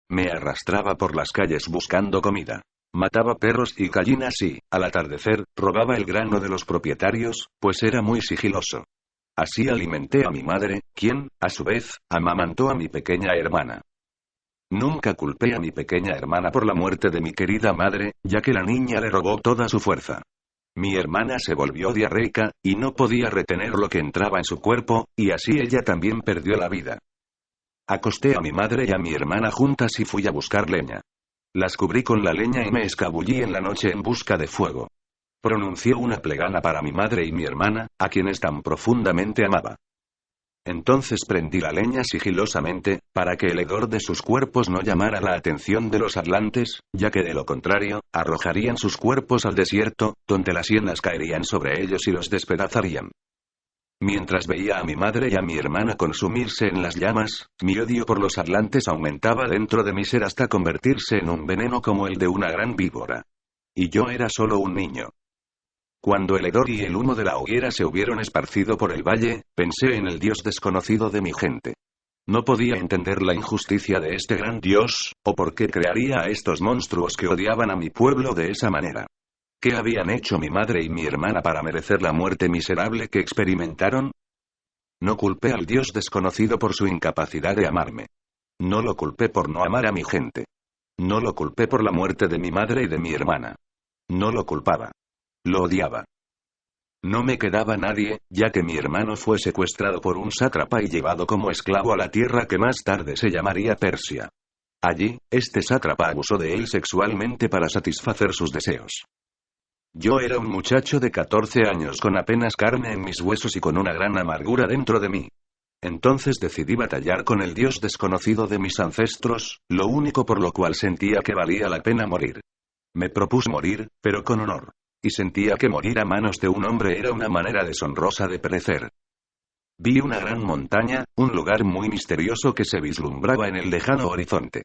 Me arrastraba por las calles buscando comida. Mataba perros y gallinas y, al atardecer, robaba el grano de los propietarios, pues era muy sigiloso. Así alimenté a mi madre, quien, a su vez, amamantó a mi pequeña hermana. Nunca culpé a mi pequeña hermana por la muerte de mi querida madre, ya que la niña le robó toda su fuerza. Mi hermana se volvió diarreica, y no podía retener lo que entraba en su cuerpo, y así ella también perdió la vida. Acosté a mi madre y a mi hermana juntas y fui a buscar leña. Las cubrí con la leña y me escabullí en la noche en busca de fuego. Pronuncié una plegana para mi madre y mi hermana, a quienes tan profundamente amaba. Entonces prendí la leña sigilosamente, para que el hedor de sus cuerpos no llamara la atención de los atlantes, ya que de lo contrario, arrojarían sus cuerpos al desierto, donde las hienas caerían sobre ellos y los despedazarían. Mientras veía a mi madre y a mi hermana consumirse en las llamas, mi odio por los atlantes aumentaba dentro de mi ser hasta convertirse en un veneno como el de una gran víbora. Y yo era solo un niño. Cuando el hedor y el humo de la hoguera se hubieron esparcido por el valle, pensé en el Dios desconocido de mi gente. No podía entender la injusticia de este gran Dios, o por qué crearía a estos monstruos que odiaban a mi pueblo de esa manera. ¿Qué habían hecho mi madre y mi hermana para merecer la muerte miserable que experimentaron? No culpé al Dios desconocido por su incapacidad de amarme. No lo culpé por no amar a mi gente. No lo culpé por la muerte de mi madre y de mi hermana. No lo culpaba. Lo odiaba. No me quedaba nadie, ya que mi hermano fue secuestrado por un sátrapa y llevado como esclavo a la tierra que más tarde se llamaría Persia. Allí, este sátrapa abusó de él sexualmente para satisfacer sus deseos. Yo era un muchacho de 14 años con apenas carne en mis huesos y con una gran amargura dentro de mí. Entonces decidí batallar con el Dios desconocido de mis ancestros, lo único por lo cual sentía que valía la pena morir. Me propuse morir, pero con honor. Y sentía que morir a manos de un hombre era una manera deshonrosa de perecer. Vi una gran montaña, un lugar muy misterioso que se vislumbraba en el lejano horizonte.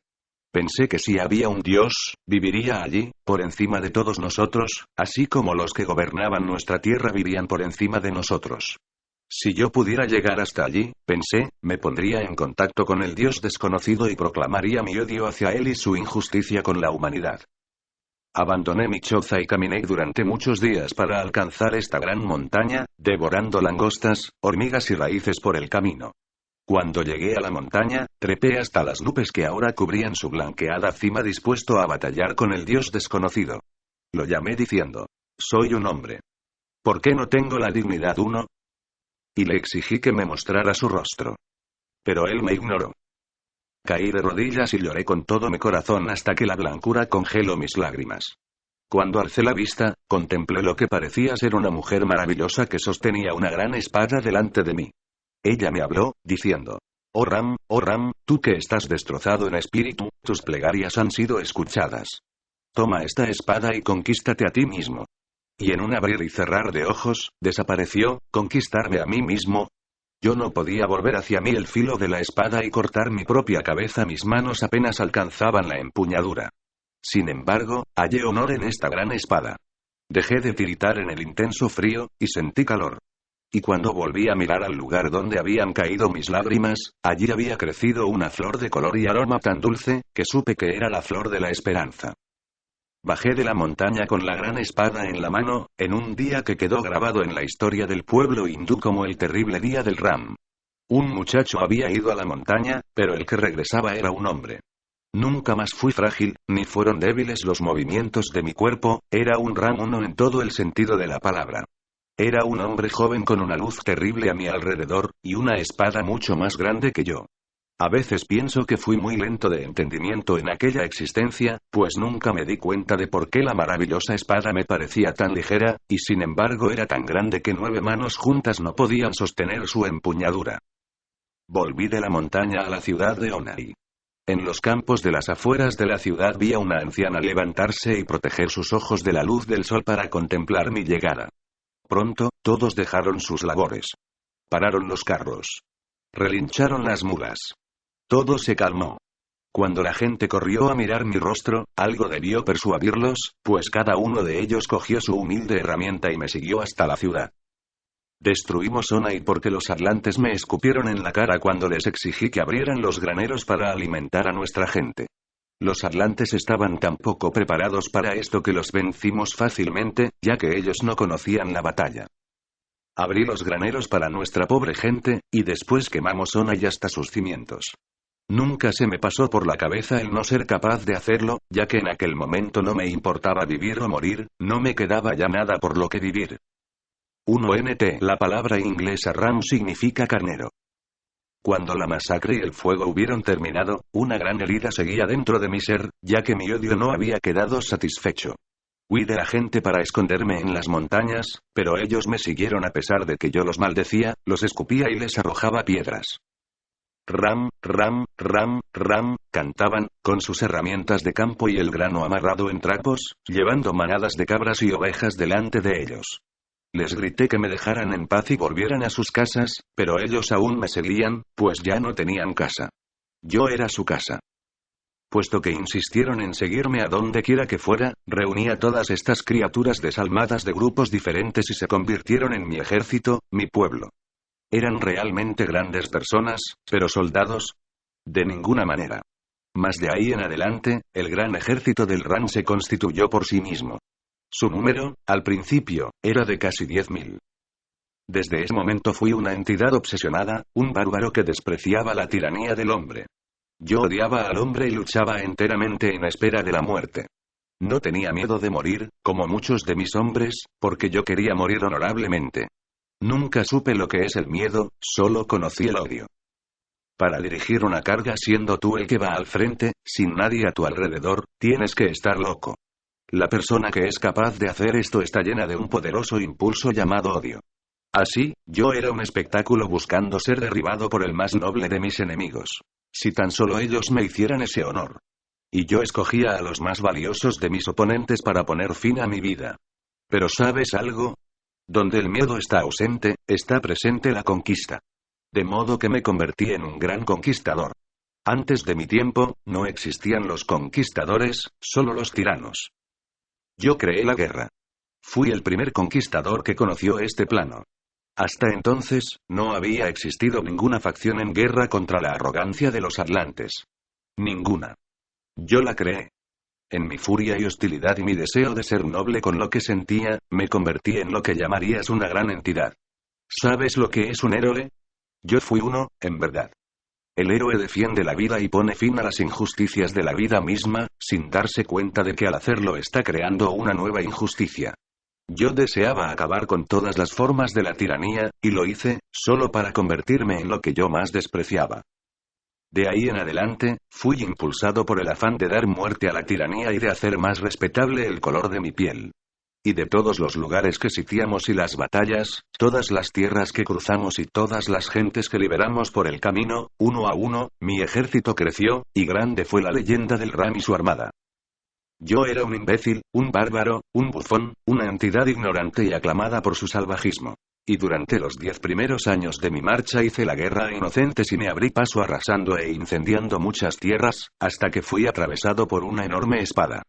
Pensé que si había un Dios, viviría allí, por encima de todos nosotros, así como los que gobernaban nuestra tierra vivían por encima de nosotros. Si yo pudiera llegar hasta allí, pensé, me pondría en contacto con el Dios desconocido y proclamaría mi odio hacia él y su injusticia con la humanidad. Abandoné mi choza y caminé durante muchos días para alcanzar esta gran montaña, devorando langostas, hormigas y raíces por el camino. Cuando llegué a la montaña, trepé hasta las nubes que ahora cubrían su blanqueada cima dispuesto a batallar con el Dios desconocido. Lo llamé diciendo: soy un hombre. ¿Por qué no tengo la dignidad uno? Y le exigí que me mostrara su rostro. Pero él me ignoró. Caí de rodillas y lloré con todo mi corazón hasta que la blancura congeló mis lágrimas. Cuando alcé la vista, contemplé lo que parecía ser una mujer maravillosa que sostenía una gran espada delante de mí. Ella me habló, diciendo: oh Ram, tú que estás destrozado en espíritu, tus plegarias han sido escuchadas. Toma esta espada y conquístate a ti mismo. Y en un abrir y cerrar de ojos, desapareció, conquistarme a mí mismo. Yo no podía volver hacia mí el filo de la espada y cortar mi propia cabeza, mis manos apenas alcanzaban la empuñadura. Sin embargo, hallé honor en esta gran espada. Dejé de tiritar en el intenso frío, y sentí calor. Y cuando volví a mirar al lugar donde habían caído mis lágrimas, allí había crecido una flor de color y aroma tan dulce, que supe que era la flor de la esperanza. Bajé de la montaña con la gran espada en la mano, en un día que quedó grabado en la historia del pueblo hindú como el terrible día del Ram. Un muchacho había ido a la montaña, pero el que regresaba era un hombre. Nunca más fui frágil, ni fueron débiles los movimientos de mi cuerpo, era un Ram uno en todo el sentido de la palabra. Era un hombre joven con una luz terrible a mi alrededor, y una espada mucho más grande que yo. A veces pienso que fui muy lento de entendimiento en aquella existencia, pues nunca me di cuenta de por qué la maravillosa espada me parecía tan ligera, y sin embargo era tan grande que 9 manos juntas no podían sostener su empuñadura. Volví de la montaña a la ciudad de Onai. En los campos de las afueras de la ciudad vi a una anciana levantarse y proteger sus ojos de la luz del sol para contemplar mi llegada. Pronto, todos dejaron sus labores. Pararon los carros. Relincharon las mulas. Todo se calmó. Cuando la gente corrió a mirar mi rostro, algo debió persuadirlos, pues cada uno de ellos cogió su humilde herramienta y me siguió hasta la ciudad. Destruimos Onai porque los atlantes me escupieron en la cara cuando les exigí que abrieran los graneros para alimentar a nuestra gente. Los atlantes estaban tan poco preparados para esto que los vencimos fácilmente, ya que ellos no conocían la batalla. Abrí los graneros para nuestra pobre gente, y después quemamos Zona y hasta sus cimientos. Nunca se me pasó por la cabeza el no ser capaz de hacerlo, ya que en aquel momento no me importaba vivir o morir, no me quedaba ya nada por lo que vivir. 1nt. La palabra inglesa ram significa carnero. Cuando la masacre y el fuego hubieron terminado, una gran herida seguía dentro de mi ser, ya que mi odio no había quedado satisfecho. Huí de la gente para esconderme en las montañas, pero ellos me siguieron a pesar de que yo los maldecía, los escupía y les arrojaba piedras. Ram, ram, ram, ram, cantaban, con sus herramientas de campo y el grano amarrado en trapos, llevando manadas de cabras y ovejas delante de ellos. Les grité que me dejaran en paz y volvieran a sus casas, pero ellos aún me seguían, pues ya no tenían casa. Yo era su casa. Puesto que insistieron en seguirme a donde quiera que fuera, reuní a todas estas criaturas desalmadas de grupos diferentes y se convirtieron en mi ejército, mi pueblo. ¿Eran realmente grandes personas, pero soldados? De ninguna manera. Mas de ahí en adelante, el gran ejército del Ran se constituyó por sí mismo. Su número, al principio, era de casi 10.000. Desde ese momento fui una entidad obsesionada, un bárbaro que despreciaba la tiranía del hombre. Yo odiaba al hombre y luchaba enteramente en espera de la muerte. No tenía miedo de morir, como muchos de mis hombres, porque yo quería morir honorablemente. Nunca supe lo que es el miedo, solo conocí el odio. Para dirigir una carga siendo tú el que va al frente, sin nadie a tu alrededor, tienes que estar loco. La persona que es capaz de hacer esto está llena de un poderoso impulso llamado odio. Así, yo era un espectáculo buscando ser derribado por el más noble de mis enemigos. Si tan solo ellos me hicieran ese honor. Y yo escogía a los más valiosos de mis oponentes para poner fin a mi vida. Pero ¿sabes algo? Donde el miedo está ausente, está presente la conquista. De modo que me convertí en un gran conquistador. Antes de mi tiempo, no existían los conquistadores, solo los tiranos. Yo creé la guerra. Fui el primer conquistador que conoció este plano. Hasta entonces, no había existido ninguna facción en guerra contra la arrogancia de los atlantes. Ninguna. Yo la creé. En mi furia y hostilidad y mi deseo de ser noble con lo que sentía, me convertí en lo que llamarías una gran entidad. ¿Sabes lo que es un héroe? Yo fui uno, en verdad. El héroe defiende la vida y pone fin a las injusticias de la vida misma, sin darse cuenta de que al hacerlo está creando una nueva injusticia. Yo deseaba acabar con todas las formas de la tiranía, y lo hice, solo para convertirme en lo que yo más despreciaba. De ahí en adelante, fui impulsado por el afán de dar muerte a la tiranía y de hacer más respetable el color de mi piel. Y de todos los lugares que sitiamos y las batallas, todas las tierras que cruzamos y todas las gentes que liberamos por el camino, uno a uno, mi ejército creció, y grande fue la leyenda del Ram y su armada. Yo era un imbécil, un bárbaro, un bufón, una entidad ignorante y aclamada por su salvajismo. Y durante los 10 primeros años de mi marcha hice la guerra a inocentes y me abrí paso arrasando e incendiando muchas tierras, hasta que fui atravesado por una enorme espada.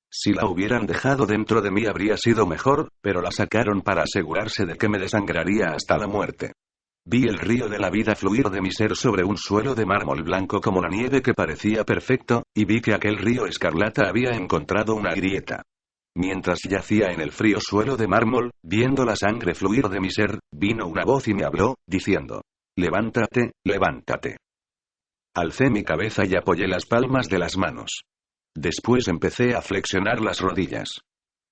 Si la hubieran dejado dentro de mí habría sido mejor, pero la sacaron para asegurarse de que me desangraría hasta la muerte. Vi el río de la vida fluir de mi ser sobre un suelo de mármol blanco como la nieve que parecía perfecto, y vi que aquel río escarlata había encontrado una grieta. Mientras yacía en el frío suelo de mármol, viendo la sangre fluir de mi ser, vino una voz y me habló, diciendo: «Levántate, levántate». Alcé mi cabeza y apoyé las palmas de las manos. Después empecé a flexionar las rodillas.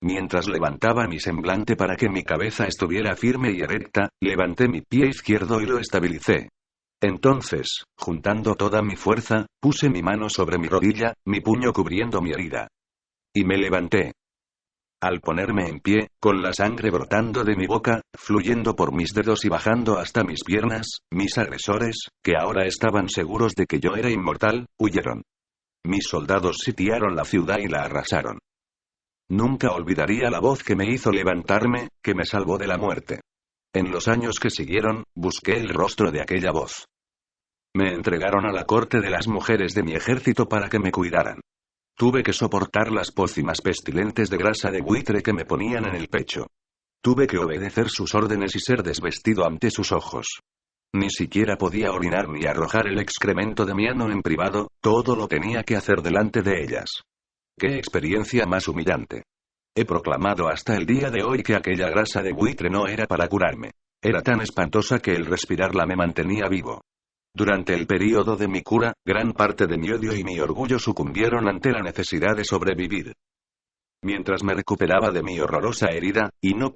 Mientras levantaba mi semblante para que mi cabeza estuviera firme y erecta, levanté mi pie izquierdo y lo estabilicé. Entonces, juntando toda mi fuerza, puse mi mano sobre mi rodilla, mi puño cubriendo mi herida. Y me levanté. Al ponerme en pie, con la sangre brotando de mi boca, fluyendo por mis dedos y bajando hasta mis piernas, mis agresores, que ahora estaban seguros de que yo era inmortal, huyeron. Mis soldados sitiaron la ciudad y la arrasaron. Nunca olvidaría la voz que me hizo levantarme, que me salvó de la muerte. En los años que siguieron, busqué el rostro de aquella voz. Me entregaron a la corte de las mujeres de mi ejército para que me cuidaran. Tuve que soportar las pócimas pestilentes de grasa de buitre que me ponían en el pecho. Tuve que obedecer sus órdenes y ser desvestido ante sus ojos. Ni siquiera podía orinar ni arrojar el excremento de mi ano en privado, todo lo tenía que hacer delante de ellas. ¡Qué experiencia más humillante! He proclamado hasta el día de hoy que aquella grasa de buitre no era para curarme. Era tan espantosa que el respirarla me mantenía vivo. Durante el período de mi cura, gran parte de mi odio y mi orgullo sucumbieron ante la necesidad de sobrevivir. Mientras me recuperaba de mi horrorosa herida, y no